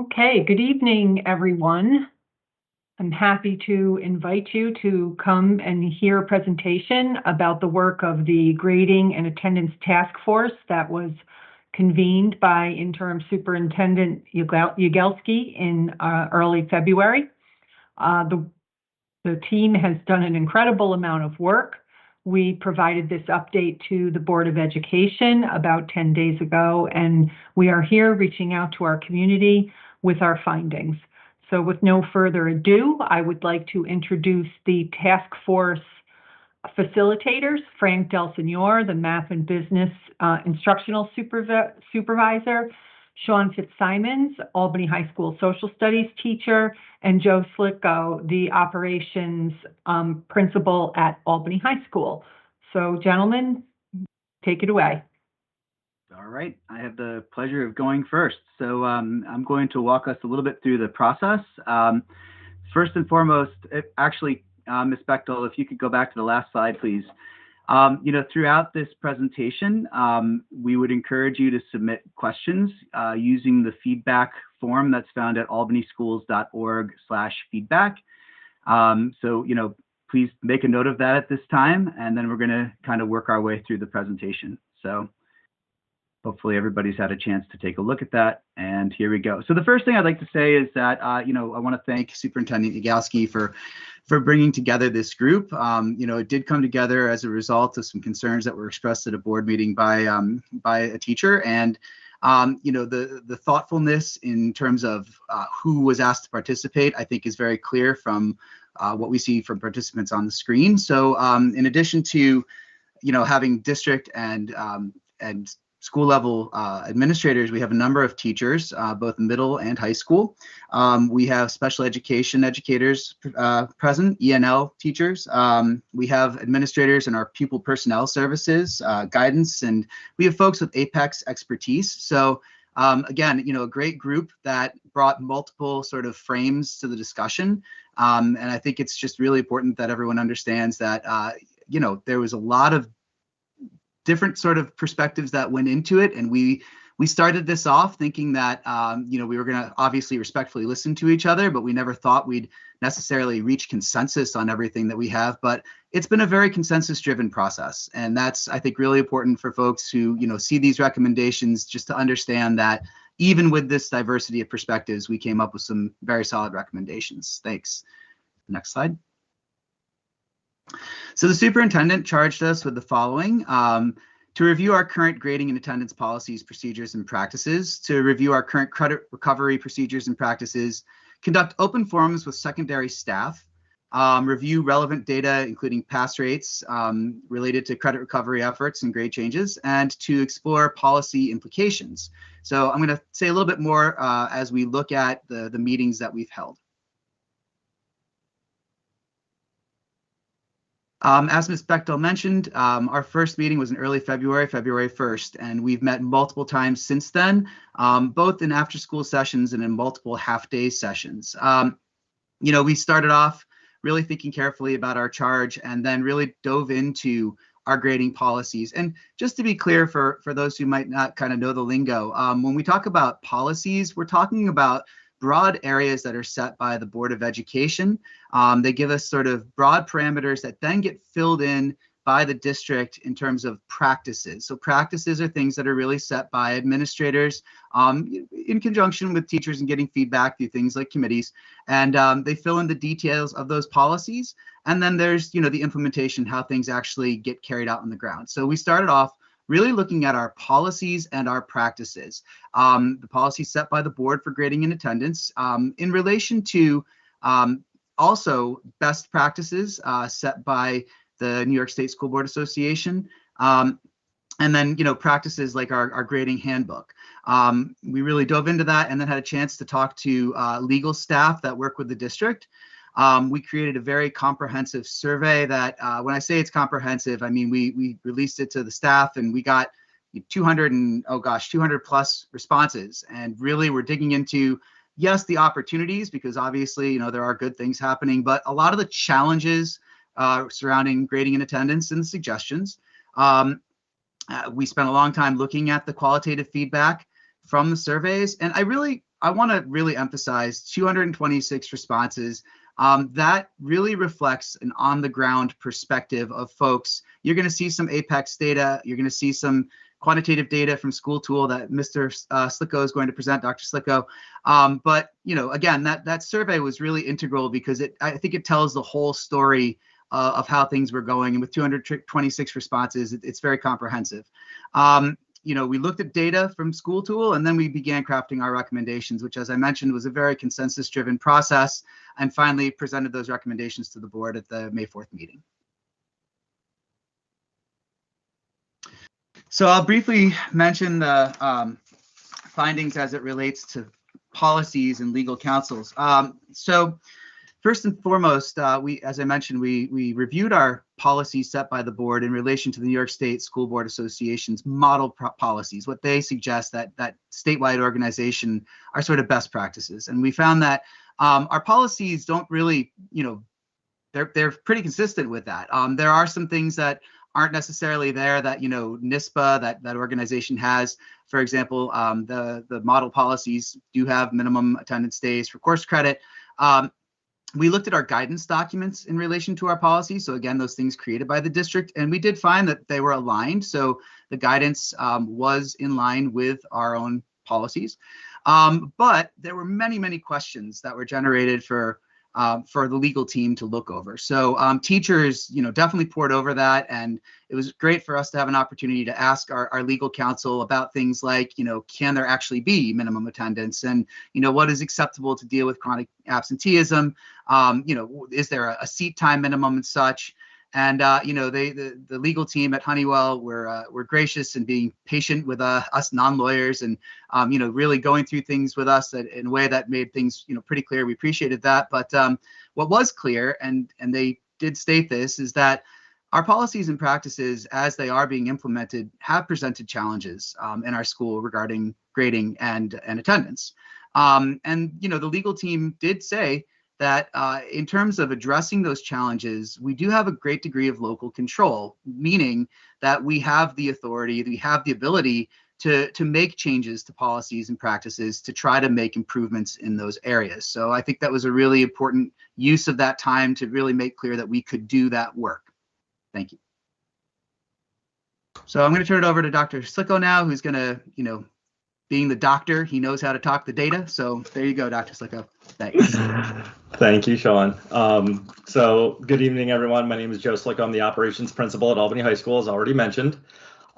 Okay, good evening, everyone. I'm happy to invite you to come and hear a presentation about the work of the Grading and Attendance Task Force that was convened by Interim Superintendent Yagelski in early February. The team has done an incredible amount of work. We provided this update to the Board of Education about 10 days ago, and we are here reaching out to our community with our findings. So with no further ado, I would like to introduce the task force facilitators, Frank Del Signor, the Math and Business Instructional Supervisor, Sean Fitzsimons, Albany High School Social Studies teacher, and Joe Slicko, the Operations Principal at Albany High School. So gentlemen, take it away. All right, I have the pleasure of going first. So I'm going to walk us a little bit through the process. First and foremost, Ms. Bechtel, if you could go back to the last slide, please. Throughout this presentation, we would encourage you to submit questions using the feedback form that's found at albanyschools.org/feedback. Please make a note of that at this time, and then we're going to kind of work our way through the presentation. So hopefully everybody's had a chance to take a look at that, and here we go. So the first thing I'd like to say is that, I want to thank Superintendent Yagelski for bringing together this group. It did come together as a result of some concerns that were expressed at a board meeting by a teacher, and the thoughtfulness in terms of who was asked to participate, I think, is very clear from what we see from participants on the screen. So in addition to having district and school level administrators, we have a number of teachers, both middle and high school. We have special education educators present, ENL teachers. We have administrators in our pupil personnel services, guidance, and we have folks with Apex expertise. So again, a great group that brought multiple sort of frames to the discussion. And I think it's just really important that everyone understands that, there was a lot of different sort of perspectives that went into it. And we started this off thinking that, we were going to obviously respectfully listen to each other, but we never thought we'd necessarily reach consensus on everything that we have. But it's been a very consensus driven process. And that's, I think, really important for folks who, see these recommendations, just to understand that even with this diversity of perspectives, we came up with some very solid recommendations. Thanks. Next slide. So the superintendent charged us with the following: to review our current grading and attendance policies, procedures, and practices, to review our current credit recovery procedures and practices, conduct open forums with secondary staff, review relevant data, including pass rates related to credit recovery efforts and grade changes, and to explore policy implications. So I'm going to say a little bit more as we look at the meetings that we've held. As Ms. Bechtel mentioned, our first meeting was in early February, February 1st, and we've met multiple times since then, both in after-school sessions and in multiple half-day sessions. We started off really thinking carefully about our charge and then really dove into our grading policies. And just to be clear for those who might not kind of know the lingo, when we talk about policies, we're talking about broad areas that are set by the Board of Education. They give us sort of broad parameters that then get filled in by the district in terms of practices. So practices are things that are really set by administrators in conjunction with teachers and getting feedback through things like committees. And they fill in the details of those policies. And then there's, the implementation, how things actually get carried out on the ground. So we started off really looking at our policies and our practices. The policies set by the board for grading and attendance in relation to also best practices set by the New York State School Board Association. And then, practices like our grading handbook. We really dove into that and then had a chance to talk to legal staff that work with the district. We created a very comprehensive survey that, when I say it's comprehensive, I mean, we released it to the staff and we got 200 plus responses. And really we're digging into, yes, the opportunities, because obviously, there are good things happening, but a lot of the challenges surrounding grading and attendance and the suggestions. We spent a long time looking at the qualitative feedback from the surveys. And I really I want to really emphasize 226 responses. That really reflects an on-the-ground perspective of folks. You're going to see some Apex data. You're going to see some quantitative data from School Tool that Mr. Slicko is going to present, Dr. Slicko. But again, that survey was really integral because I think it tells the whole story of how things were going. And with 226 responses, it's very comprehensive. We looked at data from School Tool, and then we began crafting our recommendations, which, as I mentioned, was a very consensus-driven process, and finally presented those recommendations to the board at the May 4th meeting. So I'll briefly mention the findings as it relates to policies and legal counsels. So first and foremost, as I mentioned, we reviewed our policies set by the board in relation to the New York State School Board Association's model policies, what they suggest that statewide organization are sort of best practices. And we found that our policies don't really, they're pretty consistent with that. There are some things that aren't necessarily there that, NISPA, that organization has. For example, the model policies do have minimum attendance days for course credit. We looked at our guidance documents in relation to our policy. So again, those things created by the district, and we did find that they were aligned. So the guidance was in line with our own policies. But there were many, many questions that were generated for the legal team to look over. So teachers, definitely poured over that. And it was great for us to have an opportunity to ask our legal counsel about things like, can there actually be minimum attendance? And, what is acceptable to deal with chronic absenteeism? Is there a seat time minimum and such? And, the legal team at Honeywell were gracious and being patient with us non-lawyers and, really going through things with us in a way that made things, pretty clear. We appreciated that. But what was clear, and they did state this, is that our policies and practices, as they are being implemented, have presented challenges in our school regarding grading and attendance. And, the legal team did say that in terms of addressing those challenges, we do have a great degree of local control, meaning that we have the authority, we have the ability to make changes to policies and practices to try to make improvements in those areas. So I think that was a really important use of that time to really make clear that we could do that work. Thank you. So I'm going to turn it over to Dr. Slicko now, who's going to, being the doctor, he knows how to talk the data. So there you go, Dr. Slicko. Thanks. Thank you, Sean. So good evening, everyone. My name is Joe Slicko. I'm the operations principal at Albany High School, as already mentioned.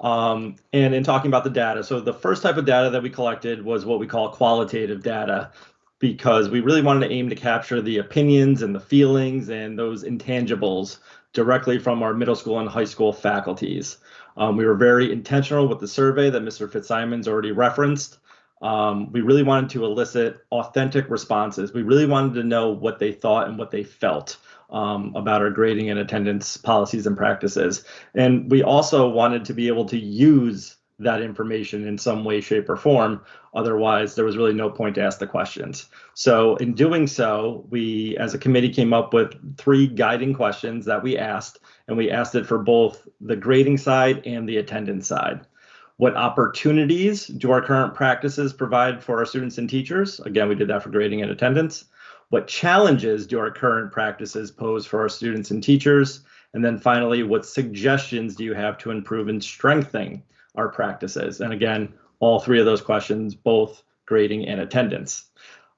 And in talking about the data, so the first type of data that we collected was what we call qualitative data, because we really wanted to aim to capture the opinions and the feelings and those intangibles directly from our middle school and high school faculties. We were very intentional with the survey that Mr. Fitzsimons already referenced. We really wanted to elicit authentic responses. We really wanted to know what they thought and what they felt about our grading and attendance policies and practices. And we also wanted to be able to use that information in some way, shape, or form. Otherwise, there was really no point to ask the questions. So in doing so, we as a committee came up with 3 guiding questions that we asked, and we asked it for both the grading side and the attendance side. What opportunities do our current practices provide for our students and teachers? Again, we did that for grading and attendance. What challenges do our current practices pose for our students and teachers? And then finally, what suggestions do you have to improve and strengthen our practices? And again, all 3 of those questions, both grading and attendance.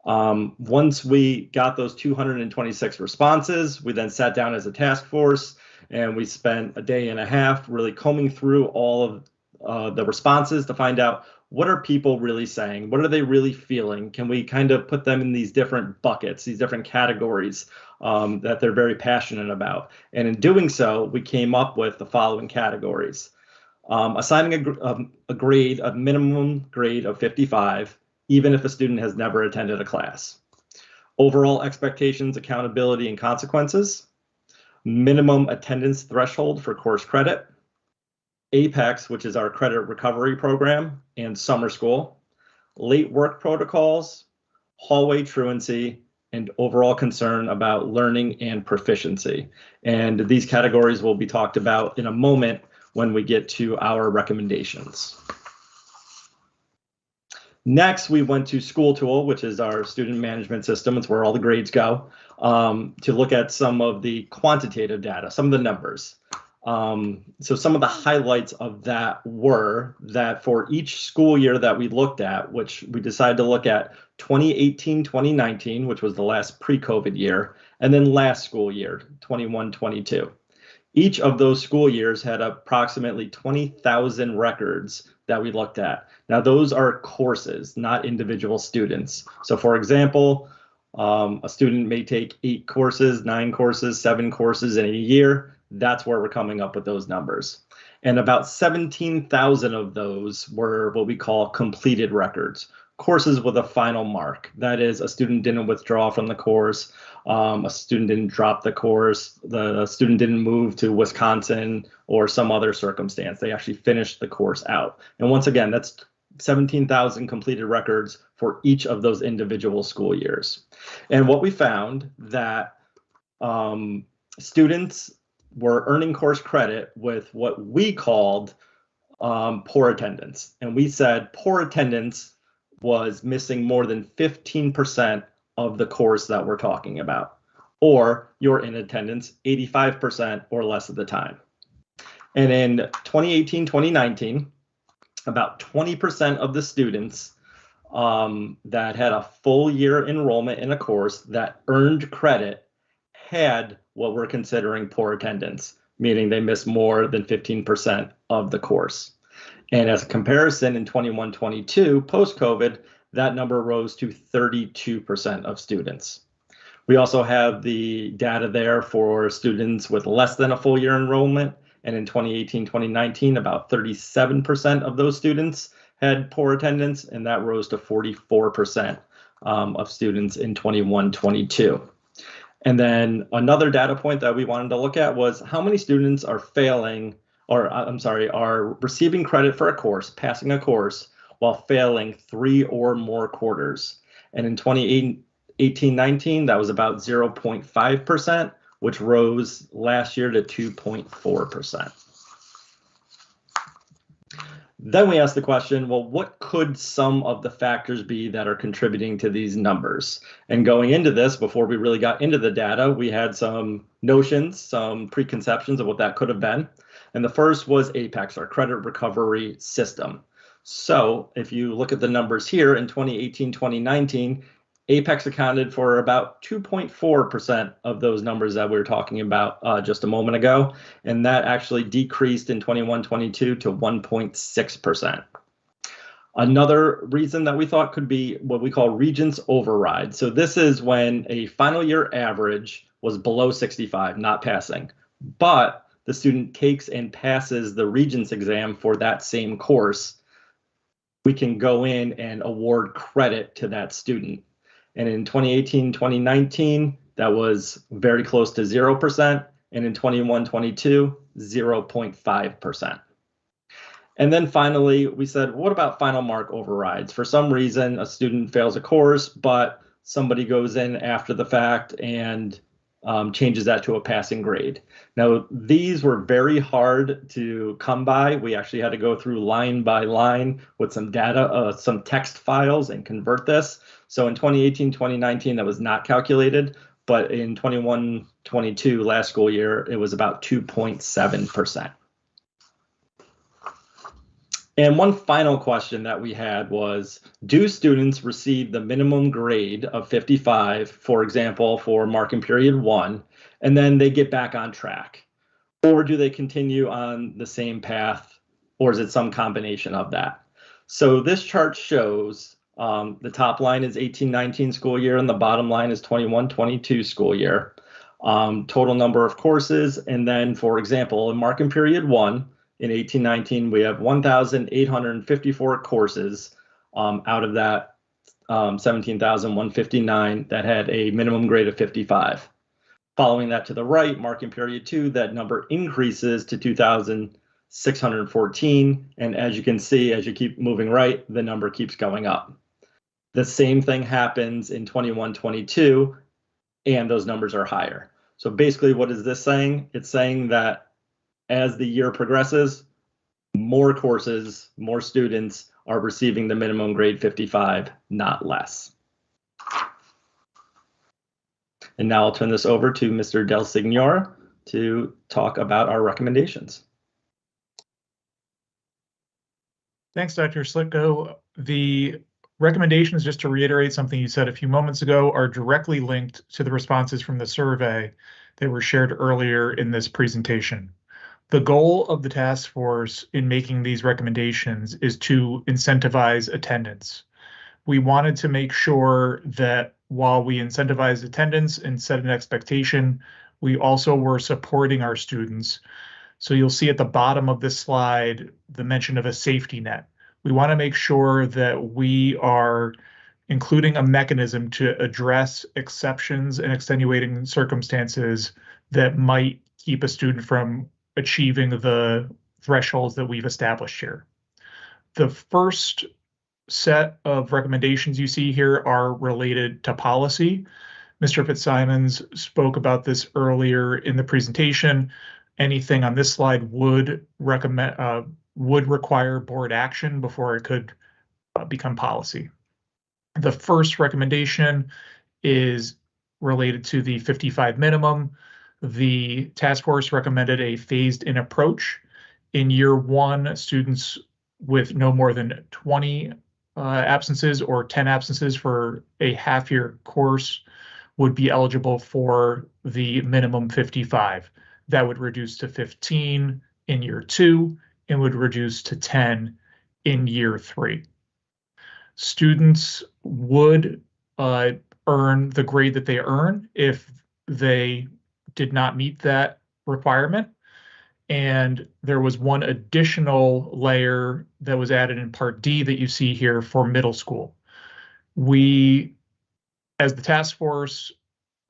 Once we got those 226 responses, we then sat down as a task force and we spent a day and a half really combing through all of the responses to find out, what are people really saying? What are they really feeling? Can we kind of put them in these different buckets, these different categories that they're very passionate about? And in doing so, we came up with the following categories. Assigning a grade, a minimum grade of 55, even if a student has never attended a class. Overall expectations, accountability, and consequences. Minimum attendance threshold for course credit. Apex, which is our credit recovery program, and summer school. Late work protocols, hallway truancy, and overall concern about learning and proficiency. And these categories will be talked about in a moment when we get to our recommendations. Next, we went to School Tool, which is our student management system. It's where all the grades go, to look at some of the quantitative data, some of the numbers. So some of the highlights of that were that for each school year that we looked at, which we decided to look at 2018-2019, which was the last pre-COVID year, and then last school year, 21-22. Each of those school years had approximately 20,000 records that we looked at. Now, those are courses, not individual students. So for example, a student may take 8 courses, 9 courses, 7 courses in a year. That's where we're coming up with those numbers. And about 17,000 of those were what we call completed records, courses with a final mark. That is, a student didn't withdraw from the course, a student didn't drop the course, the student didn't move to Wisconsin or some other circumstance. They actually finished the course out. And once again, that's 17,000 completed records for each of those individual school years. And what we found that students were earning course credit with what we called poor attendance. And we said poor attendance was missing more than 15% of the course that we're talking about, or you're in attendance 85% or less of the time. And in 2018-2019, about 20% of the students that had a full year enrollment in a course that earned credit had what we're considering poor attendance, meaning they missed more than 15% of the course. And as a comparison, in 21-22, post-COVID, that number rose to 32% of students. We also have the data there for students with less than a full year enrollment. And in 2018-2019, about 37% of those students had poor attendance, and that rose to 44% of students in 21-22. And then another data point that we wanted to look at was how many students are failing, or are receiving credit for a course, passing a course, while failing 3 or more quarters. And in 2018-19, that was about 0.5%, which rose last year to 2.4%. Then we asked the question, well, what could some of the factors be that are contributing to these numbers? And going into this, before we really got into the data, we had some notions, some preconceptions of what that could have been. And the first was APEX, our credit recovery system. So if you look at the numbers here in 2018-2019, APEX accounted for about 2.4% of those numbers that we were talking about just a moment ago, and that actually decreased in 21-22 to 1.6%. Another reason that we thought could be what we call Regents override. So this is when a final year average was below 65, not passing, but the student takes and passes the Regents exam for that same course. We can go in and award credit to that student. And in 2018-2019, that was very close to 0%. And in 21-22, 0.5%. And then finally, we said, what about final mark overrides? For some reason, a student fails a course, but somebody goes in after the fact and changes that to a passing grade. Now, these were very hard to come by. We actually had to go through line by line with some data, some text files, and convert this. So in 2018-2019, that was not calculated, but in 21-22, last school year, it was about 2.7%. And one final question that we had was, do students receive the minimum grade of 55, for example, for marking period 1, and then they get back on track? Or do they continue on the same path, or is it some combination of that? So this chart shows the top line is 18-19 school year, and the bottom line is 21-22 school year. Total number of courses, and then, for example, in marking period 1, in 18-19, we have 1,854 courses out of that 17,159 that had a minimum grade of 55. Following that to the right, marking period 2, that number increases to 2,614. And as you can see, as you keep moving right, the number keeps going up. The same thing happens in 21-22, and those numbers are higher. So basically, what is this saying? It's saying that as the year progresses, more courses, more students are receiving the minimum grade 55, not less. And now I'll turn this over to Mr. Del Signor to talk about our recommendations. Thanks, Dr. Slitko. The recommendations, just to reiterate something you said a few moments ago, are directly linked to the responses from the survey that were shared earlier in this presentation. The goal of the task force in making these recommendations is to incentivize attendance. We wanted to make sure that while we incentivize attendance and set an expectation, we also were supporting our students. So you'll see at the bottom of this slide the mention of a safety net. We want to make sure that we are including a mechanism to address exceptions and extenuating circumstances that might keep a student from achieving the thresholds that we've established here. The first set of recommendations you see here are related to policy. Mr. Fitzsimons spoke about this earlier in the presentation. Anything on this slide would require board action before it could become policy. The first recommendation is related to the 55 minimum. The task force recommended a phased-in approach. In year one, students with no more than 20 absences or 10 absences for a half-year course would be eligible for the minimum 55. That would reduce to 15 in year two and would reduce to 10 in year three. Students would earn the grade that they earn if they did not meet that requirement. And there was one additional layer that was added in Part D that you see here for middle school. We, as the task force,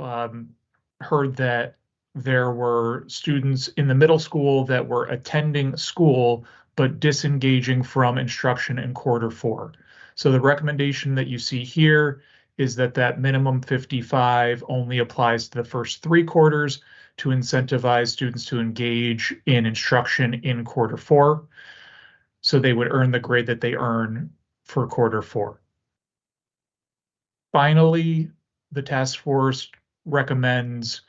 heard that there were students in the middle school that were attending school but disengaging from instruction in quarter four. So the recommendation that you see here is that that minimum 55 only applies to the first 3 quarters to incentivize students to engage in instruction in quarter four. So they would earn the grade that they earn for quarter four. Finally, the task force recommends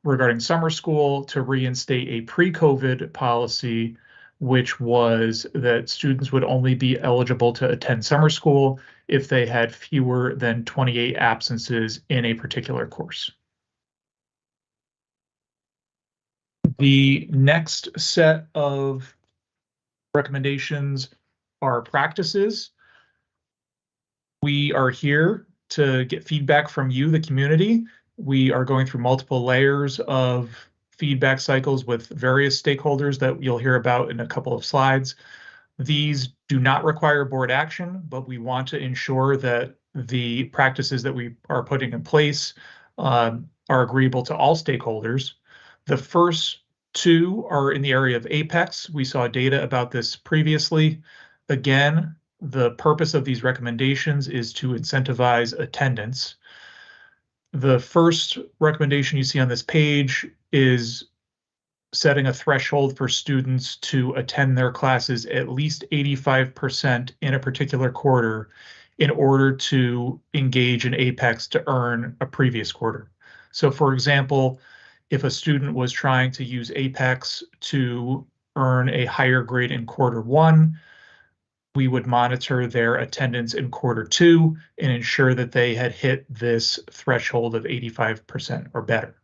regarding summer school to reinstate a pre-COVID policy, which was that students would only be eligible to attend summer school if they had fewer than 28 absences in a particular course. The next set of recommendations are practices. We are here to get feedback from you, the community. We are going through multiple layers of feedback cycles with various stakeholders that you'll hear about in a couple of slides. These do not require board action, but we want to ensure that the practices that we are putting in place are agreeable to all stakeholders. The first 2 are in the area of APEX. We saw data about this previously. Again, the purpose of these recommendations is to incentivize attendance. The first recommendation you see on this page is setting a threshold for students to attend their classes at least 85% in a particular quarter in order to engage in APEX to earn a previous quarter. So for example, if a student was trying to use APEX to earn a higher grade in quarter one, we would monitor their attendance in quarter two and ensure that they had hit this threshold of 85% or better.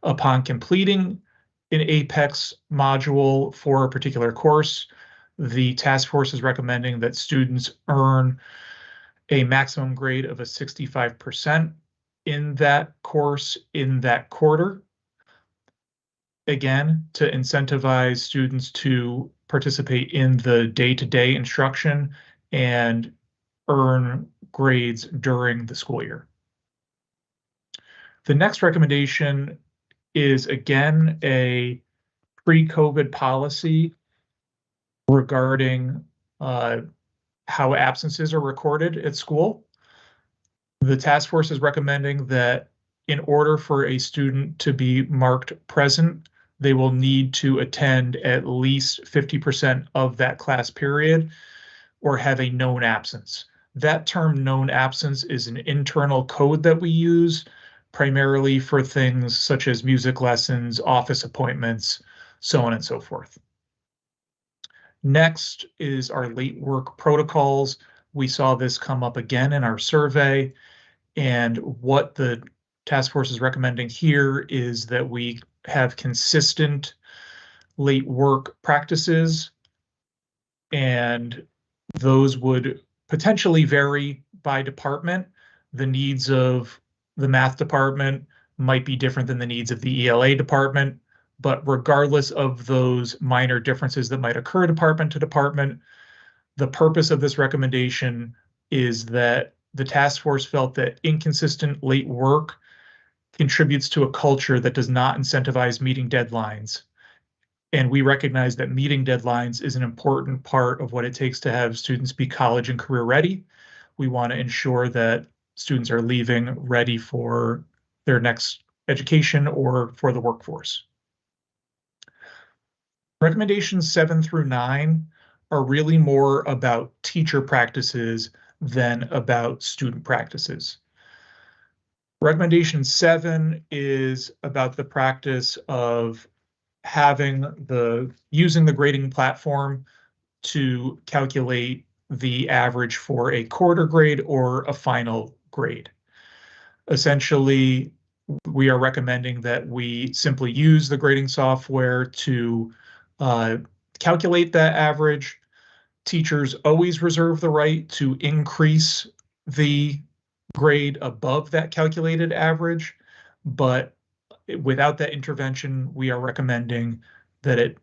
Upon completing an APEX module for a particular course, the task force is recommending that students earn a maximum grade of a 65% in that course in that quarter. Again, to incentivize students to participate in the day-to-day instruction and earn grades during the school year. The next recommendation is again a pre-COVID policy regarding how absences are recorded at school. The task force is recommending that in order for a student to be marked present they will need to attend at least 50% of that class period or have a known absence. That term known absence is an internal code that we use primarily for things such as music lessons, office appointments, so on and so forth. Next is our late work protocols. We saw this come up again in our survey, and what the task force is recommending here is that we have consistent late work practices, and those would potentially vary by department. The needs of the math department might be different than the needs of the ELA department, but regardless of those minor differences that might occur department to department, the purpose of this recommendation is that the task force felt that inconsistent late work contributes to a culture that does not incentivize meeting deadlines. And we recognize that meeting deadlines is an important part of what it takes to have students be college and career ready. We want to ensure that students are leaving ready for their next education or for the workforce. Recommendations 7 through 9 are really more about teacher practices than about student practices. Recommendation 7 is about the practice of using the grading platform to calculate the average for a quarter grade or a final grade. Essentially, we are recommending that we simply use the grading software to calculate that average. Teachers always reserve the right to increase the grade above that calculated average, but without that intervention, we are recommending that it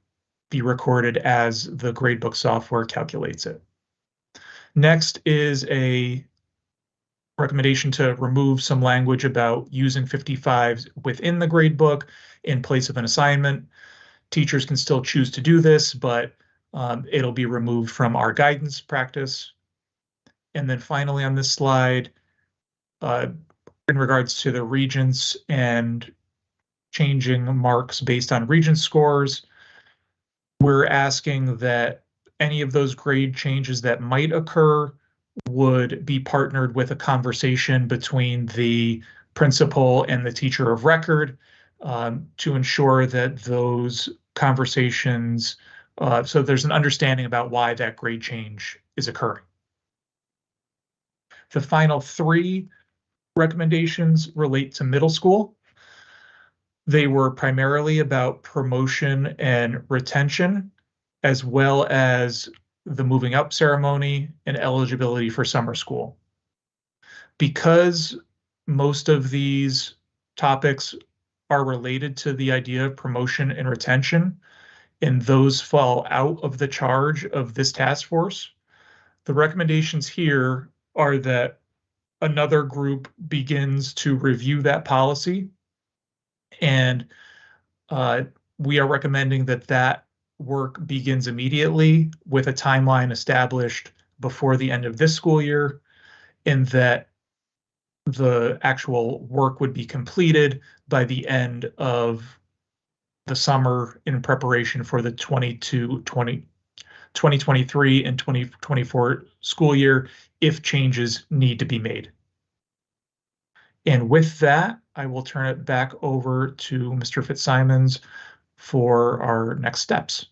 be recorded as the gradebook software calculates it. Next is a recommendation to remove some language about using 55s within the gradebook in place of an assignment. Teachers can still choose to do this, but it'll be removed from our guidance practice. And then finally on this slide, in regards to the regents and changing marks based on regent scores, we're asking that any of those grade changes that might occur would be partnered with a conversation between the principal and the teacher of record to ensure that those conversations, so there's an understanding about why that grade change is occurring. The final 3 recommendations relate to middle school. They were primarily about promotion and retention, as well as the moving up ceremony and eligibility for summer school. Because most of these topics are related to the idea of promotion and retention, and those fall out of the charge of this task force, the recommendations here are that another group begins to review that policy, and we are recommending that that work begins immediately with a timeline established before the end of this school year, and that the actual work would be completed by the end of the summer in preparation for the 2023 and 2024 school year if changes need to be made. And with that, I will turn it back over to Mr. Fitzsimons for our next steps.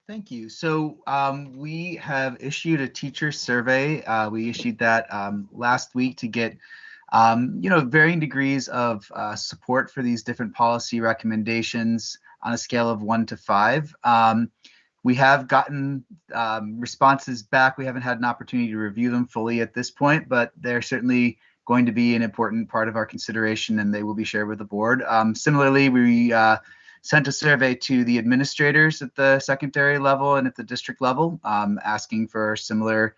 Thank you. So we have issued a teacher survey. We issued that last week to get varying degrees of support for these different policy recommendations on a scale of 1 to 5. We have gotten responses back. We haven't had an opportunity to review them fully at this point, but they're certainly going to be an important part of our consideration, and they will be shared with the board. Similarly, we sent a survey to the administrators at the secondary level and at the district level, asking for similar,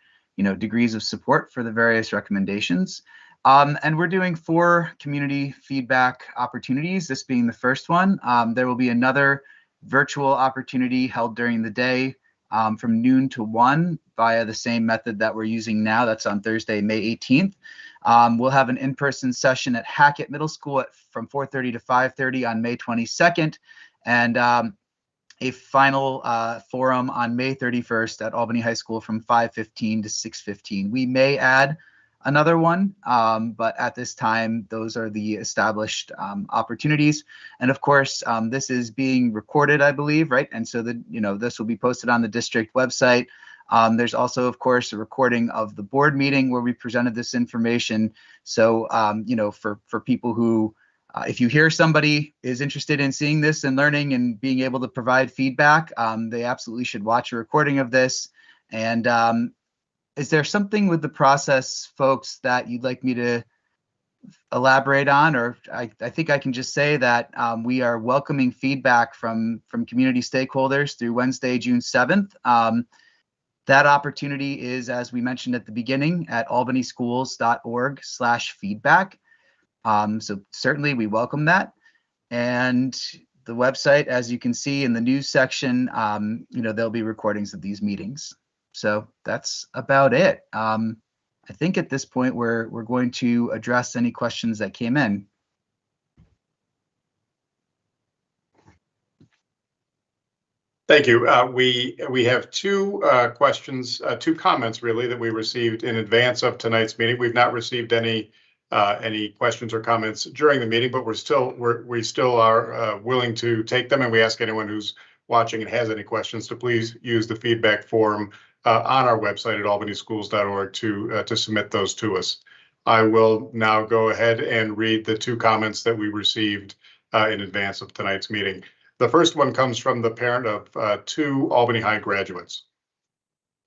degrees of support for the various recommendations. And we're doing 4 community feedback opportunities, this being the first one. There will be another virtual opportunity held during the day from noon to 1 via the same method that we're using now. That's on Thursday, May 18th. We'll have an in-person session at Hackett Middle School from 4:30 to 5:30 on May 22nd, and a final forum on May 31st at Albany High School from 5:15 to 6:15. We may add another one, but at this time, those are the established opportunities. And of course, this is being recorded, I believe, right? And so this will be posted on the district website. There's also, of course, a recording of the board meeting where we presented this information. So, for people who, if you hear somebody is interested in seeing this and learning and being able to provide feedback, they absolutely should watch a recording of this. And is there something with the process, folks, that you'd like me to elaborate on? Or I think I can just say that we are welcoming feedback from community stakeholders through Wednesday, June 7th. That opportunity is, as we mentioned at the beginning, at albanyschools.org/feedback. So certainly we welcome that. And the website, as you can see in the news section, there'll be recordings of these meetings. So that's about it. I think at this point, we're going to address any questions that came in. Thank you. We have two questions, two comments really that we received in advance of tonight's meeting. We've not received any questions or comments during the meeting, but we still are willing to take them, and we ask anyone who's watching and has any questions to please use the feedback form on our website at albanyschools.org to submit those to us. I will now go ahead and read the two comments that we received in advance of tonight's meeting. The first one comes from the parent of two Albany High graduates.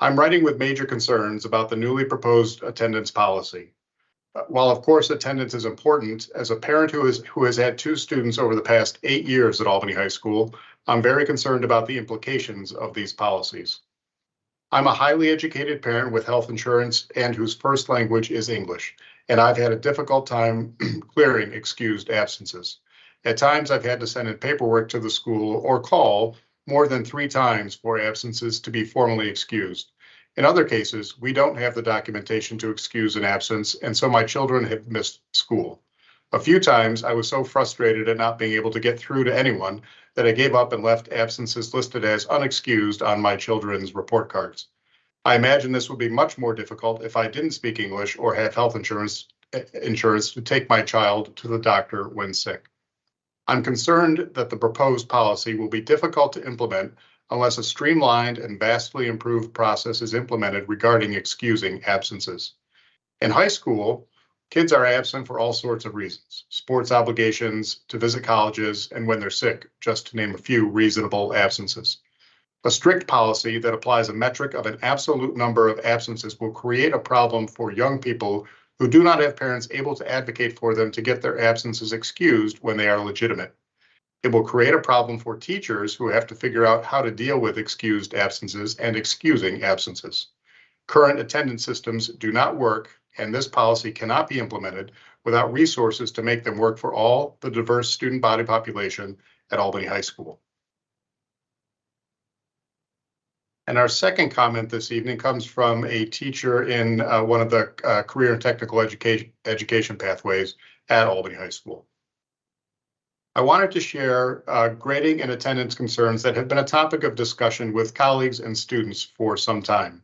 I'm writing with major concerns about the newly proposed attendance policy. While of course attendance is important, as a parent who has had two students over the past 8 years at Albany High School, I'm very concerned about the implications of these policies. I'm a highly educated parent with health insurance and whose first language is English, and I've had a difficult time clearing excused absences. At times, I've had to send in paperwork to the school or call more than 3 times for absences to be formally excused. In other cases, we don't have the documentation to excuse an absence, and so my children have missed school. A few times, I was so frustrated at not being able to get through to anyone that I gave up and left absences listed as unexcused on my children's report cards. I imagine this would be much more difficult if I didn't speak English or have health insurance to take my child to the doctor when sick. I'm concerned that the proposed policy will be difficult to implement unless a streamlined and vastly improved process is implemented regarding excusing absences. In high school, kids are absent for all sorts of reasons: sports obligations, to visit colleges, and when they're sick, just to name a few reasonable absences. A strict policy that applies a metric of an absolute number of absences will create a problem for young people who do not have parents able to advocate for them to get their absences excused when they are legitimate. It will create a problem for teachers who have to figure out how to deal with excused absences and excusing absences. Current attendance systems do not work, and this policy cannot be implemented without resources to make them work for all the diverse student body population at Albany High School. And our second comment this evening comes from a teacher in one of the career and technical education pathways at Albany High School. I wanted to share grading and attendance concerns that have been a topic of discussion with colleagues and students for some time.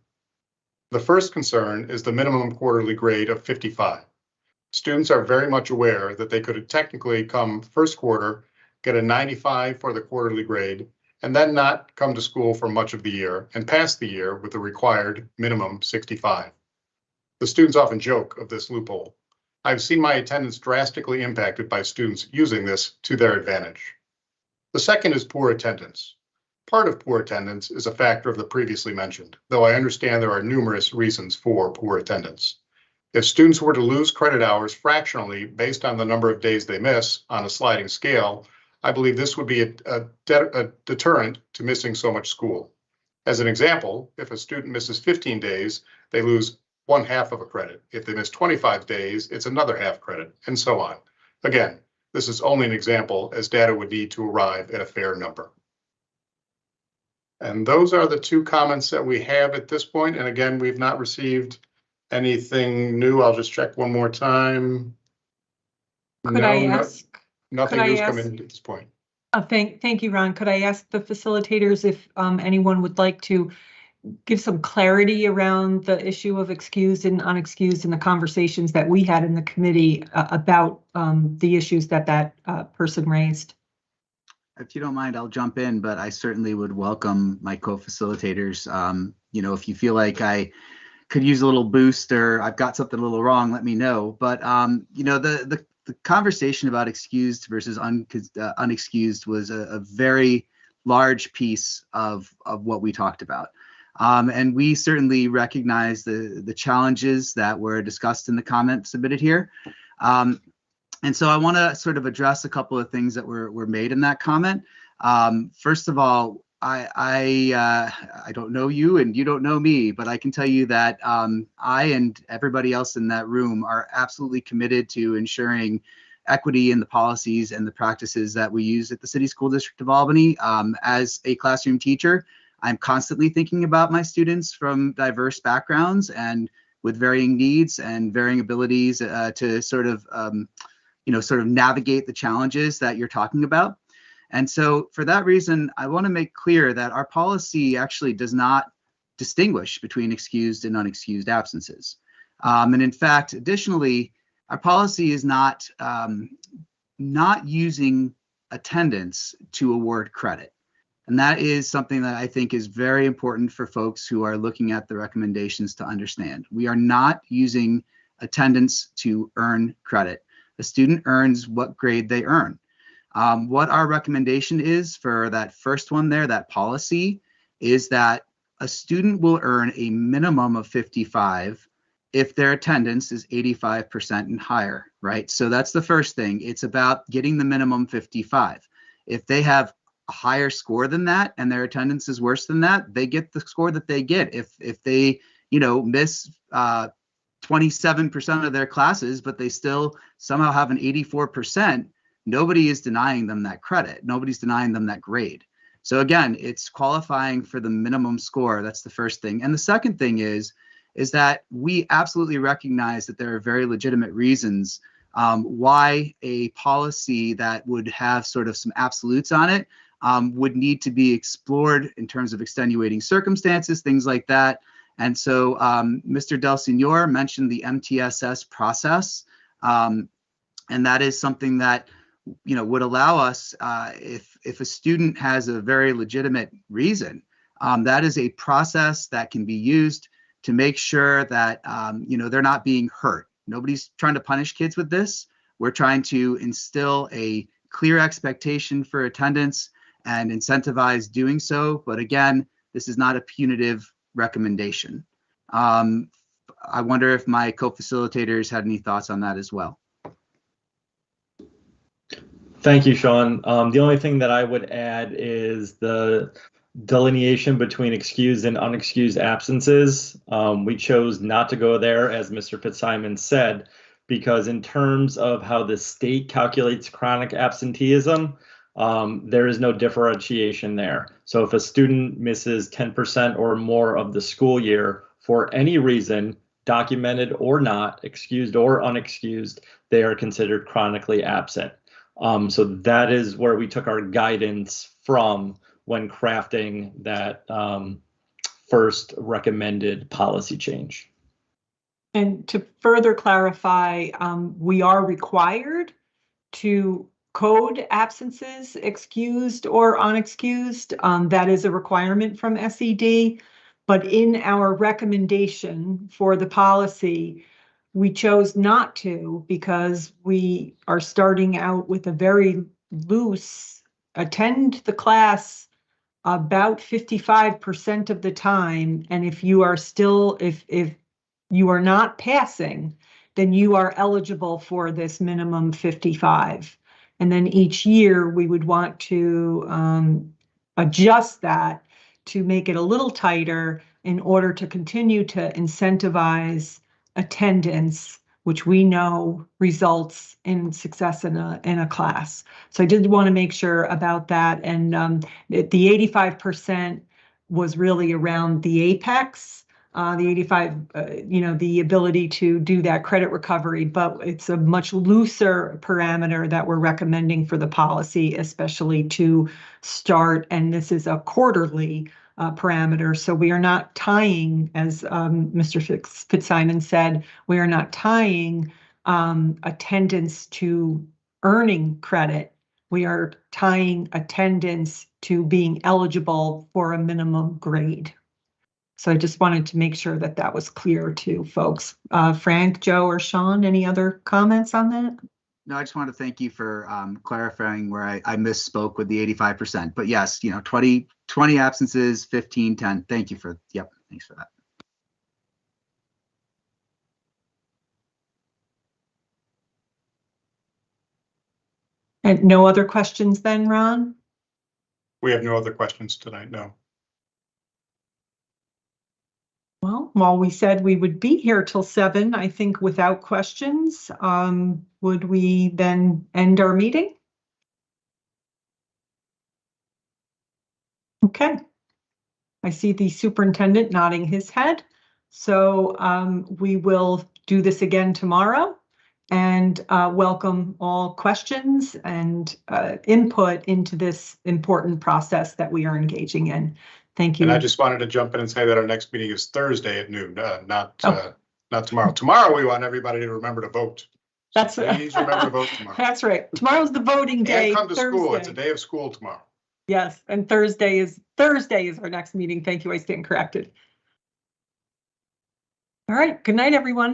The first concern is the minimum quarterly grade of 55. Students are very much aware that they could technically come first quarter, get a 95 for the quarterly grade, and then not come to school for much of the year and pass the year with the required minimum 65. The students often joke of this loophole. I've seen my attendance drastically impacted by students using this to their advantage. The second is poor attendance. Part of poor attendance is a factor of the previously mentioned, though I understand there are numerous reasons for poor attendance. If students were to lose credit hours fractionally based on the number of days they miss on a sliding scale, I believe this would be a deterrent to missing so much school. As an example, if a student misses 15 days, they lose 1/2 of a credit. If they miss 25 days, it's another half credit, and so on. Again, this is only an example, as data would need to arrive at a fair number. And those are the two comments that we have at this point. And again, we've not received anything new. I'll just check one more time. Could I No, ask? nothing could I new's come ask- in at this point. Thank you, Ron. Could I ask the facilitators if anyone would like to give some clarity around the issue of excused and unexcused in the conversations that we had in the committee about the issues that person raised? If you don't mind, I'll jump in, but I certainly would welcome my co-facilitators. If you feel like I could use a little boost or I've got something a little wrong, let me know. But, the conversation about excused versus unexcused was a very large piece of what we talked about. And we certainly recognize the challenges that were discussed in the comments submitted here. And so I want to sort of address a couple of things that were made in that comment. First of all, I don't know you and you don't know me, but I can tell you that I and everybody else in that room are absolutely committed to ensuring equity in the policies and the practices that we use at the City School District of Albany. As a classroom teacher, I'm constantly thinking about my students from diverse backgrounds and with varying needs and varying abilities to sort of navigate the challenges that you're talking about. And so for that reason, I want to make clear that our policy actually does not distinguish between excused and unexcused absences. And in fact, additionally, our policy is not using attendance to award credit. And that is something that I think is very important for folks who are looking at the recommendations to understand. We are not using attendance to earn credit. The student earns what grade they earn. What our recommendation is for that first one there, that policy, is that a student will earn a minimum of 55 if their attendance is 85% and higher, right? So that's the first thing. It's about getting the minimum 55. If they have a higher score than that and their attendance is worse than that, they get the score that they get. If they, miss 27% of their classes, but they still somehow have an 84%, nobody is denying them that credit. Nobody's denying them that grade. So again, it's qualifying for the minimum score. That's the first thing. And the second thing is that we absolutely recognize that there are very legitimate reasons why a policy that would have sort of some absolutes on it would need to be explored in terms of extenuating circumstances, things like that. And so Mr. Del Signor mentioned the MTSS process. And that is something that would allow us, if a student has a very legitimate reason, that is a process that can be used to make sure that they're not being hurt. Nobody's trying to punish kids with this. We're trying to instill a clear expectation for attendance and incentivize doing so. But again, this is not a punitive recommendation. I wonder if my co-facilitators had any thoughts on that as well. Thank you, Sean. The only thing that I would add is the delineation between excused and unexcused absences. We chose not to go there, as Mr. Fitzsimons said, because in terms of how the state calculates chronic absenteeism, there is no differentiation there. So if a student misses 10% or more of the school year for any reason, documented or not, excused or unexcused, they are considered chronically absent. So that is where we took our guidance from when crafting that first recommended policy change. And to further clarify, we are required to code absences, excused or unexcused. That is a requirement from SED. But in our recommendation for the policy, we chose not to because we are starting out with a very loose attend the class about 55% of the time. And if you are still, if you are not passing, then you are eligible for this minimum 55. And then each year we would want to adjust that to make it a little tighter in order to continue to incentivize attendance, which we know results in success in a class. So I did want to make sure about that. And the 85% was really around the apex, the 85, the ability to do that credit recovery, but it's a much looser parameter that we're recommending for the policy, especially to start. And this is a quarterly parameter. So we are not tying, as Mr. Fitzsimon said, we are not tying attendance to earning credit. We are tying attendance to being eligible for a minimum grade. So I just wanted to make sure that that was clear to folks. Frank, Joe, or Sean, any other comments on that? No, I just want to thank you for clarifying where I misspoke with the 85%. But yes, 20 absences, 15, 10. Thank you for, thanks for that. And no other questions then, Ron? We have no other questions tonight, no. Well, while we said we would be here till 7, I think without questions, would we then end our meeting? Okay. I see the superintendent nodding his head. So we will do this again tomorrow and welcome all questions and input into this important process that we are engaging in. Thank you. And I just wanted to jump in and say that our next meeting is Thursday at noon, not tomorrow. Tomorrow, we want everybody to remember to vote. That's So please remember to vote tomorrow. That's right. Tomorrow's the voting day. And come to school. Thursday. It's a day of school tomorrow. Yes, and Thursday is our next meeting. Thank you. I stand corrected. All right. Good night, everyone.